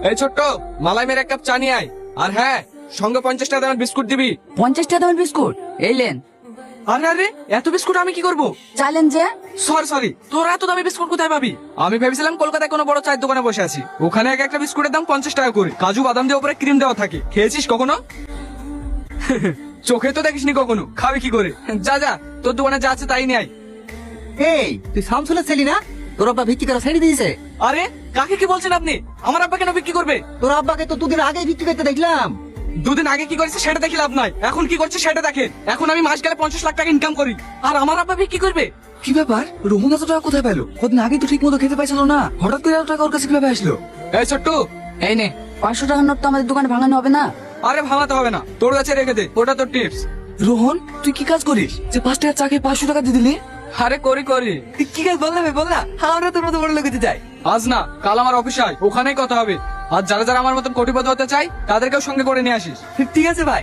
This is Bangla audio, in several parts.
এই ছোট্ট, মালাই মেরে এক কাপ চা নিয়ে আয়। আর হ্যাঁ, সঙ্গে 50 টাকা দামের বিস্কুট দিবি। 50 টাকা দামের বিস্কুট এই লেন। আরে আরে, এত বিস্কুট আমি কি করবো? চাইলেন যে সরি, তোরা এত দামি বিস্কুট কোথায় পাবি? আমি ভেবেছিলাম কলকাতায় কোনো বড় চায়ের দোকানে বসে আছি, ওখানে এক একটা বিস্কুটের দাম 50 টাকা করে, কাজু বাদাম দিয়ে উপরে ক্রিম দেওয়া থাকে। খেয়েছিস কখনো? চোখে তো দেখিসনি কখনো, খাবি কি করে? যা যা, তোর দোকানে যা আছে তাই নিয়ে আয়। এই তুই শামসুলের ছেলি না? তোর আব্বা বিক্রি করা ছেড়ে দিয়েছে। আরে কাকে কি বলছেন আপনি? আমার আব্বা কেন বিক্রি করবে? তোর আব্বাকে তো দুদিন আগেই বিক্রি করতে দেখলাম। দুদিন আগে কি করেছে সেটা দেখি লাভ নাই, এখন কি করছে সেটা দেখেন। এখন আমি মাস গেলে 50 লাখ টাকা ইনকাম করি, আর আমার আব্বা বিক্রি করবে? কি ব্যাপার, রোহন এত টাকা কোথায় পেলো? কদিন আগে তো ঠিক মতো খেতে পাইছিল না, হঠাৎ করে এত টাকা ওর কাছে কিভাবে আসলো? এই ছোট্ট, এই নে 500 টাকার নোট তো আমাদের দোকানে ভাঙানো হবে না। আরে ভাঙাতে হবে না, তোর কাছে রেখে দে, ওটা তোর টিপস। রোহন তুই কি কাজ করিস যে 5 টাকার চা খেয়ে 500 টাকা দিয়ে দিলি? আরে করি। তুই কি কাজ বললা বললা, আমরা তোর মতো বড় লোক হতে চাই। আজ না, কাল আমার অফিস আয়, ওখানেই কথা হবে। আর যারা যারা আমার মতন কোটিপতি হতে চাই তাদেরকেও সঙ্গে করে নিয়ে আসিস। ঠিক আছে ভাই।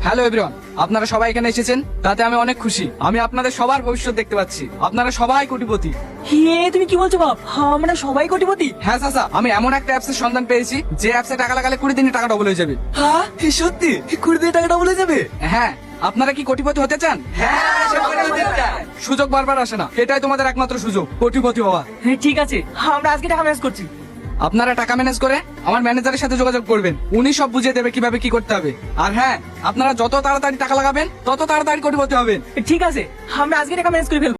হ্যালো এভরিওয়ান, আপনারা সবাই এখানে এসেছেন, তাতে আমি অনেক খুশি। আমি আপনাদের সবার ভবিষ্যৎ দেখতে পাচ্ছি, আপনারা সবাই কোটিপতি। তুমি কি বলছো বাপ? আমরা সবাই কোটিপতি? হ্যাঁ চাচা, আমি এমন একটা অ্যাপসের সন্ধান পেয়েছি যে অ্যাপসে টাকা লাগালে 20 দিনে টাকা ডবল হয়ে যাবে। হ্যাঁ সত্যি, 20 দিনে টাকাটা বলে যাবে? হ্যাঁ, আপনারা কি কোটিপতি হতে চান? সুযোগ বারবার আসে না, এটাই তোমাদের একমাত্র সুযোগ কোটিপতি হওয়া। ঠিক আছে, আমরা আজকে টাকা ম্যানেজ করছি। আপনারা টাকা ম্যানেজ করে আমার ম্যানেজারের সাথে যোগাযোগ করবেন, উনি সব বুঝিয়ে দেবে কিভাবে কি করতে হবে। আর হ্যাঁ, আপনারা যত তাড়াতাড়ি টাকা লাগাবেন তত তাড়াতাড়ি কোটিপতি হবেন। ঠিক আছে, আমরা আজকে টাকা ম্যানেজ করে ফেলবো।